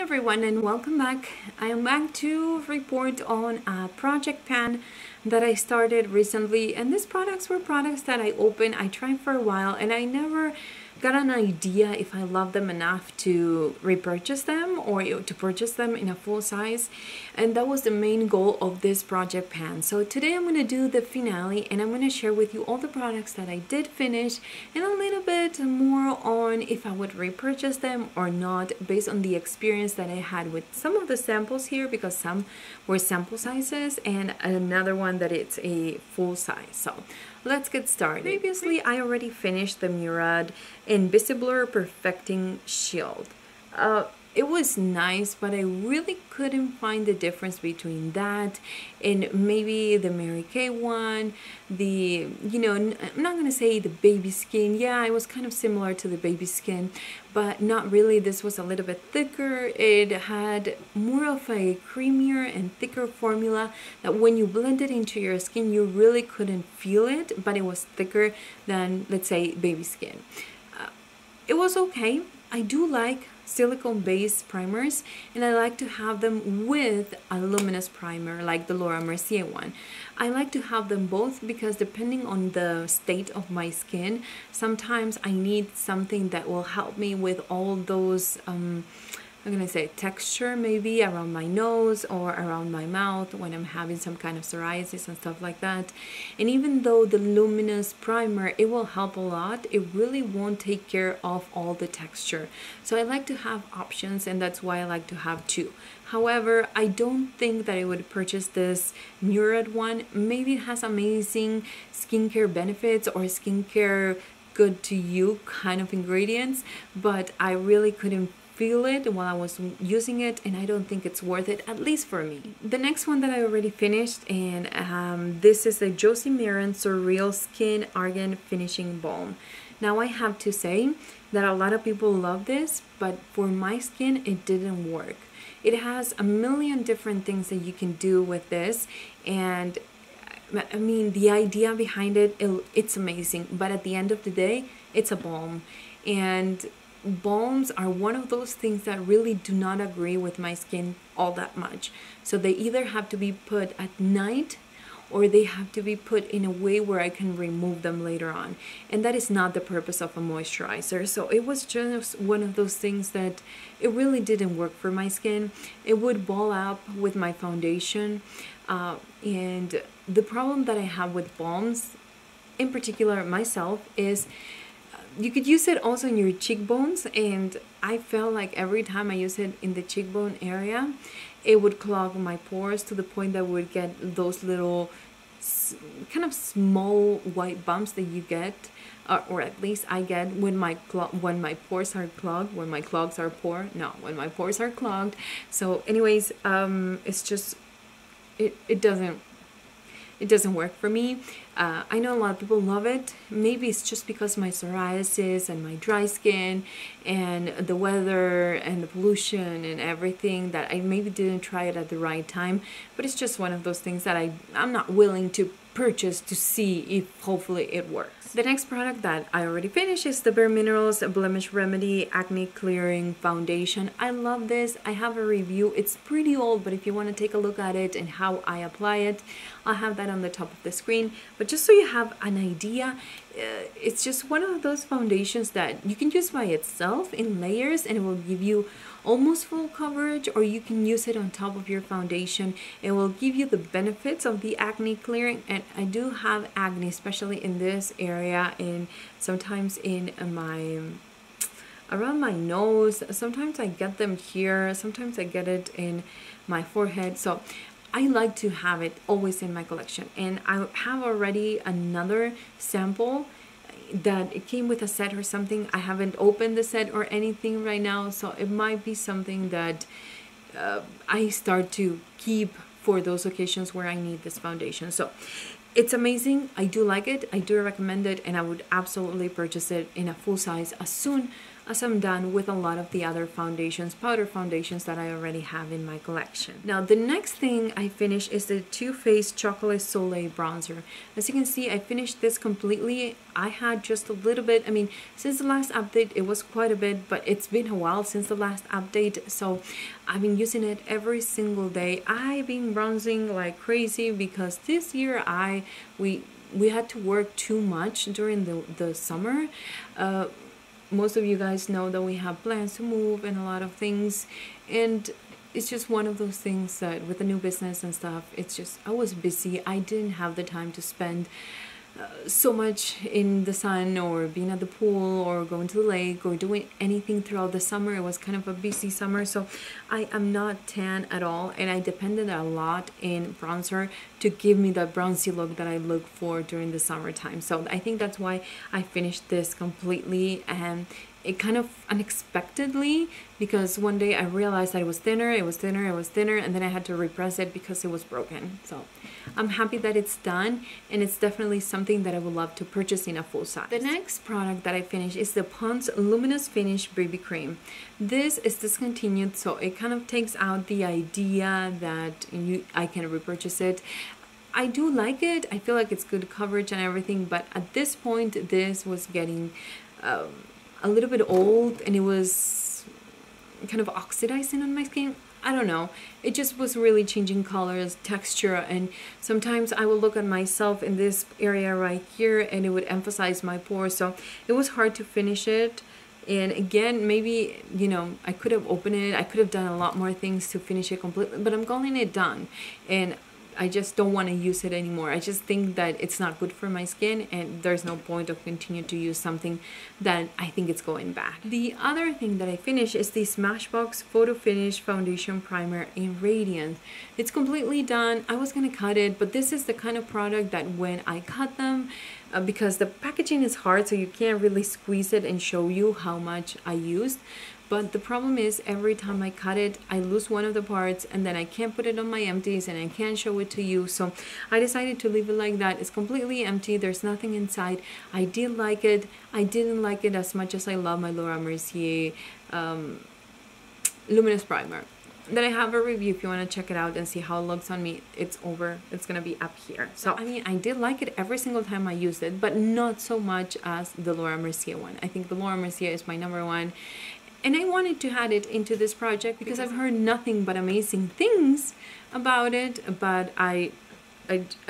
everyone and welcome back. I am back to report on a project pan that I started recently, and these products were products that I tried for a while, and I never got an idea if I love them enough to repurchase them or to purchase them in a full size, and that was the main goal of this project pan. So today I'm going to do the finale, and I'm going to share with you all the products that I did finish and a little bit more on if I would repurchase them or not, based on the experience that I had with some of the samples here, because some were sample sizes and another one that it's a full size. So let's get started. Previously, I already finished the Maran Invisiblur Perfecting Shield. It was nice, but I really couldn't find the difference between that and maybe the Mary Kay one, I'm not going to say the baby skin. Yeah, it was kind of similar to the baby skin, but not really. This was a little bit thicker. It had more of a creamier and thicker formula that when you blend it into your skin, you really couldn't feel it, but it was thicker than, let's say, baby skin. It was okay. I do like silicone based primers, and I like to have them with a luminous primer like the Laura Mercier one. I like to have them both because depending on the state of my skin, sometimes I need something that will help me with all those I'm gonna say texture, maybe around my nose or around my mouth when I'm having some kind of psoriasis and stuff like that. And even though the luminous primer, it will help a lot, it really won't take care of all the texture. So I like to have options, and that's why I like to have two. However, I don't think that I would purchase this Maran one. Maybe it has amazing skincare benefits or skincare good to you kind of ingredients, but I really couldn't feel it while I was using it, and I don't think it's worth it, at least for me. The next one that I already finished, and this is the Josie Maran Surreal Skin Argan Finishing Balm. Now I have to say that a lot of people love this, but for my skin it didn't work. It has a million different things that you can do with this, and I mean, the idea behind it's amazing, but at the end of the day, it's a balm, and balms are one of those things that really do not agree with my skin all that much. So they either have to be put at night or they have to be put in a way where I can remove them later on. And that is not the purpose of a moisturizer. So it was just one of those things that it really didn't work for my skin. It would ball up with my foundation. And the problem that I have with balms, in particular myself, is you could use it also in your cheekbones, and I felt like every time I use it in the cheekbone area, it would clog my pores to the point that I would get those little kind of small white bumps that you get, or at least I get when my pores are clogged. When my clogs are poor, no, when my pores are clogged. So anyways, it's just it doesn't work for me. I know a lot of people love it. Maybe it's just because my psoriasis and my dry skin and the weather and the pollution and everything that I maybe didn't try it at the right time. But it's just one of those things that I'm not willing to purchase to see if hopefully it works. The next product that I already finished is the Bare Minerals Blemish Remedy Acne Clearing Foundation. I love this. I have a review. It's pretty old, but if you want to take a look at it and how I apply it, I'll have that on the top of the screen. But just so you have an idea, it's just one of those foundations that you can use by itself in layers, and it will give you almost full coverage, or you can use it on top of your foundation. It will give you the benefits of the acne clearing, and I do have acne, especially in this area, and sometimes in around my nose. Sometimes I get them here, sometimes I get it in my forehead. So I like to have it always in my collection, and I have already another sample that it came with a set or something. I haven't opened the set or anything right now, so it might be something that I start to keep for those occasions where I need this foundation. So it's amazing. I do like it. I do recommend it, and I would absolutely purchase it in a full size as soon as I'm done with a lot of the other foundations, powder foundations that I already have in my collection. Now the next thing I finished is the Too Faced Chocolate Soleil bronzer. As you can see, I finished this completely. I had just a little bit, I mean, since the last update it was quite a bit, but it's been a while since the last update, so I've been using it every single day. I've been bronzing like crazy because this year we had to work too much during the summer. Most of you guys know that we have plans to move and a lot of things, and it's just one of those things that with the new business and stuff, it's just I was busy. I didn't have the time to spend so much in the sun or being at the pool or going to the lake or doing anything throughout the summer. It was kind of a busy summer, so I am not tan at all, and I depended a lot in bronzer to give me that bronzy look that I look for during the summertime. So I think that's why I finished this completely, and it kind of unexpectedly, because one day I realized that it was thinner, and then I had to repress it because it was broken. So I'm happy that it's done, and it's definitely something that I would love to purchase in a full size. The next product that I finished is the Pond's Luminous Finish BB Cream. This is discontinued, so it kind of takes out the idea that I can repurchase it. I do like it. I feel like it's good coverage and everything, but at this point, this was getting a little bit old, and it was kind of oxidizing on my skin. I don't know, it just was really changing colors, texture, and sometimes I will look at myself in this area right here and it would emphasize my pores, so it was hard to finish it. And again, maybe, you know, I could have opened it, I could have done a lot more things to finish it completely, but I'm calling it done, and I just don't want to use it anymore. I just think that it's not good for my skin, and there's no point of continuing to use something that I think it's going back. The other thing that I finished is the Smashbox Photo Finish Foundation Primer in Radiant. It's completely done. I was going to cut it, but this is the kind of product that when I cut them, because the packaging is hard, so you can't really squeeze it and show you how much I used. But the problem is every time I cut it, I lose one of the parts, and then I can't put it on my empties and I can't show it to you. So I decided to leave it like that. It's completely empty. There's nothing inside. I did like it. I didn't like it as much as I love my Laura Mercier Luminous Primer. Then I have a review if you want to check it out and see how it looks on me. It's gonna be up here. So I mean, I did like it every single time I used it, but not so much as the Laura Mercier one. I think the Laura Mercier is my #1. And I wanted to add it into this project because I've heard nothing but amazing things about it, but I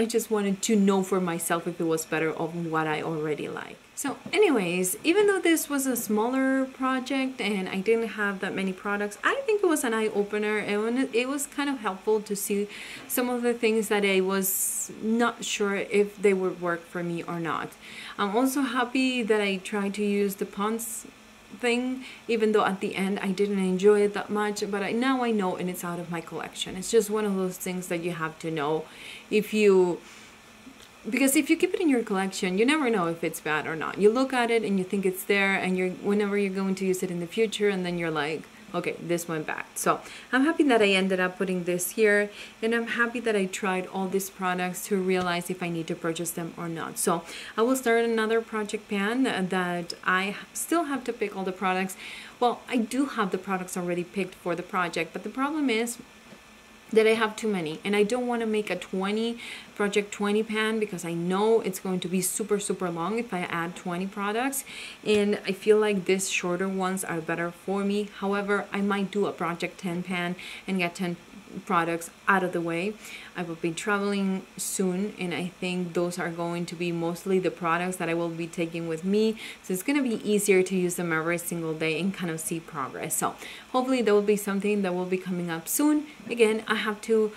just wanted to know for myself if it was better of what I already like. So anyways, even though this was a smaller project and I didn't have that many products, I think it was an eye-opener, and it was kind of helpful to see some of the things that I was not sure if they would work for me or not. I'm also happy that I tried to use the Pond's thing, even though at the end I didn't enjoy it that much, but now I know, and it's out of my collection. It's just one of those things that you have to know because if you keep it in your collection, you never know if it's bad or not. You look at it and you think it's there, and whenever you're going to use it in the future, and then you're like, okay, this went back. So I'm happy that I ended up putting this here, and I'm happy that I tried all these products to realize if I need to purchase them or not. So I will start another project pan that I still have to pick all the products. Well, I do have the products already picked for the project, but the problem is that I have too many, and I don't want to make a project 20 pan because I know it's going to be super long if I add 20 products, and I feel like these shorter ones are better for me. However, I might do a project 10 pan and get 10 products out of the way. I will be traveling soon, and I think those are going to be mostly the products that I will be taking with me, so it's going to be easier to use them every single day and kind of see progress. So hopefully that will be something that will be coming up soon. Again, I have to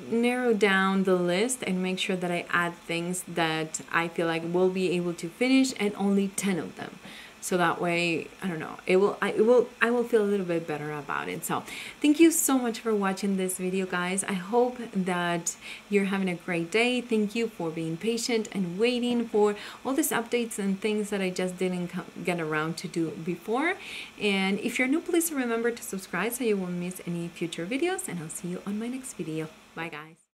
narrow down the list and make sure that I add things that I feel like will be able to finish, and only 10 of them. So that way, I don't know, I will feel a little bit better about it. So thank you so much for watching this video, guys. I hope that you're having a great day. Thank you for being patient and waiting for all these updates and things that I just didn't get around to do before. And if you're new, please remember to subscribe so you won't miss any future videos, and I'll see you on my next video. Bye, guys.